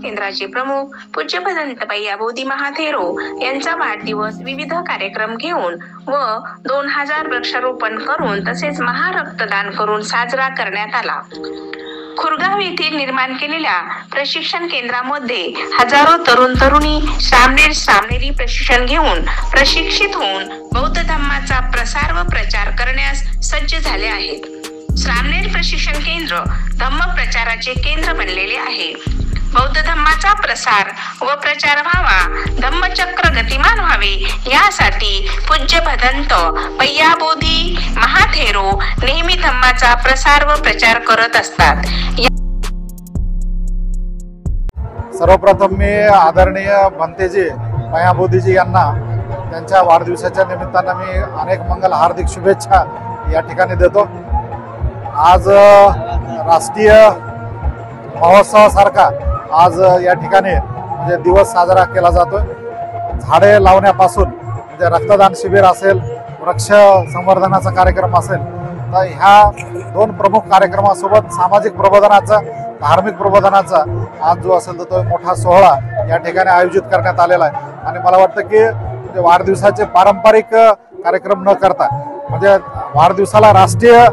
केंद्राचे प्रमुख पूज्य भदंत पय्याबोधी महाथेरो यांचा वाढदिवस विविध कार्यक्रम घेऊन व 2000 वृक्षारोपण करून तसेच महारक्तदान करून साजरा करण्यात आला। खुरगाव येथील निर्माण केलेल्या प्रशिक्षण केंद्रामध्ये हजारो तरुण तरुणी श्रामणेरी प्रशिक्षण घेऊन प्रशिक्षित होऊन बौद्ध धम्माचा प्रसार व प्रचार करण्यास सज्ज झाले आहेत। श्रामणेर प्रशिक्षण केंद्र धम्म प्रचाराचे केंद्र बनलेले आहे। बौद्ध धम्माचा प्रसार व प्रचार व्हावा, धम्मचक्र गतिमान व्हावे यासाठी पूज्य भदंत पय्याबोधी महाथेरो नेहमी धम्माचा प्रसार व प्रचार करत असतात। सर्वप्रथम मी आदरणीय भंतेजी पय्याबोधीजी यांना त्यांच्या वाढदिवसाच्या निमित्तानं मी अनेक मंगल हार्दिक शुभेच्छा या ठिकाणी देतो। आज राष्ट्रीय महोत्सवासारखा आज या ठिकाणी म्हणजे दिवस साजरा केला जातो। झाडे लावण्यापासून म्हणजे रक्तदान शिबिर असेल, वृक्ष संवर्धनाचा कार्यक्रम असेल, तर ह्या दोन प्रमुख कार्यक्रमासोबत सामाजिक प्रबोधनाचा, धार्मिक प्रबोधनाचा आज जो असेल तर तो मोठा सोहळा या ठिकाणी आयोजित करण्यात आलेला आहे। आणि मला वाटतं की म्हणजे वाढदिवसाचे पारंपरिक कार्यक्रम न करता म्हणजे वाढदिवसाला राष्ट्रीय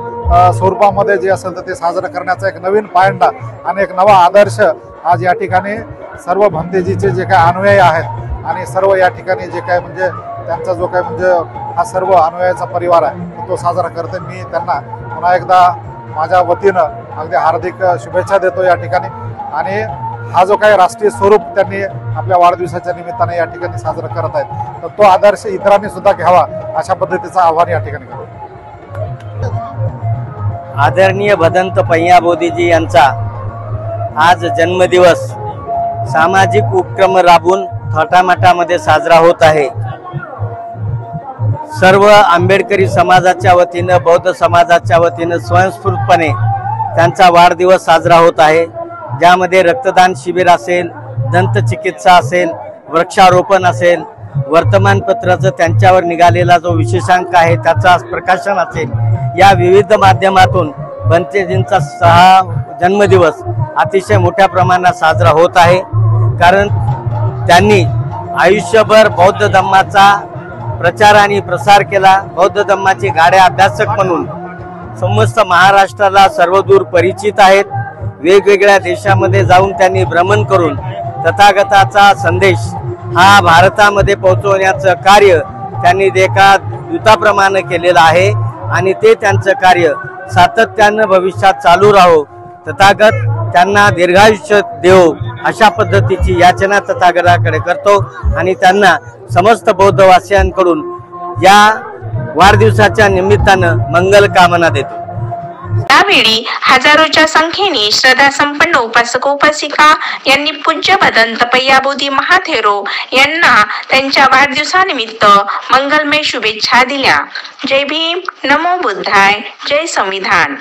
स्वरूपामध्ये जे असेल तर ते साजरा करण्याचा एक नवीन पायंडा आणि एक नवा आदर्श आज या ठिकाणी सर्व भंतेजीचे जे काही अनुयायी आहेत आणि सर्व या ठिकाणी जे काय म्हणजे त्यांचा जो काय म्हणजे हा सर्व अनुयायाचा परिवार आहे तो साजरा करते। मी त्यांना पुन्हा एकदा माझ्या वतीनं अगदी हार्दिक शुभेच्छा देतो या ठिकाणी। आणि हा जो काही राष्ट्रीय स्वरूप त्यांनी आपल्या वाढदिवसाच्या निमित्ताने या ठिकाणी साजरा करत आहेत तर तो आदर्श इतरांनी सुद्धा घ्यावा अशा पद्धतीचं आव्हान या ठिकाणी करतो। आदरणीय भदंत पय्याबोधीजी यांचा आज जन्मदिवस सामाजिक उपक्रम राबवून थाटामाटामध्ये साजरा होत आहे। सर्व आंबेडकरी समाजाच्या वतीनं, बौद्ध समाजाच्या वतीनं स्वयंस्फूर्तपणे त्यांचा वाढदिवस साजरा होत आहे, ज्यामध्ये रक्तदान शिबिर असेल, दंतचिकित्सा असेल, वृक्षारोपण असेल, वर्तमानपत्राचं त्यांच्यावर निघालेला जो विशेषांक आहे त्याचा प्रकाशन असेल, या विविध माध्यमातून भंतेजींचा जन्मदिवस अतिशय मोठ्या प्रमाणात साजरा होत आहे। कारण त्यांनी आयुष्यभर बौद्ध धम्माचा प्रचार आणि प्रसार केला। बौद्ध धम्माचे गाढे अभ्यासक म्हणून समस्त महाराष्ट्राला सर्वदूर परिचित आहेत। वेगवेगळ्या देशामध्ये जाऊन त्यांनी भ्रमण करून तथागताचा संदेश हा भारतामध्ये पोहोचवण्याचं कार्य त्यांनी एका दूताप्रमाणे केलेलं आहे आणि ते त्यांचं कार्य सातत्यानं भविष्यात चालू राहो, तथागत त्यांना दीर्घायुष्य देव अशा पद्धतीची याचना तथागताकडे करतो आणि त्यांना समस्त बौद्धवासियांकडून या वाढदिवसाच्या निमित्तानं मंगल कामना देतो। यावेळी हजारोच्या संख्येने श्रद्धा संपन्न उपासक उपासिका यांनी पूज्य भदंत पय्याबोधी महाथेरो यांना त्यांच्या वाढदिवसानिमित्त मंगलमय शुभेच्छा दिल्या। जय भीम, नमो बुद्धाय, जय संविधान।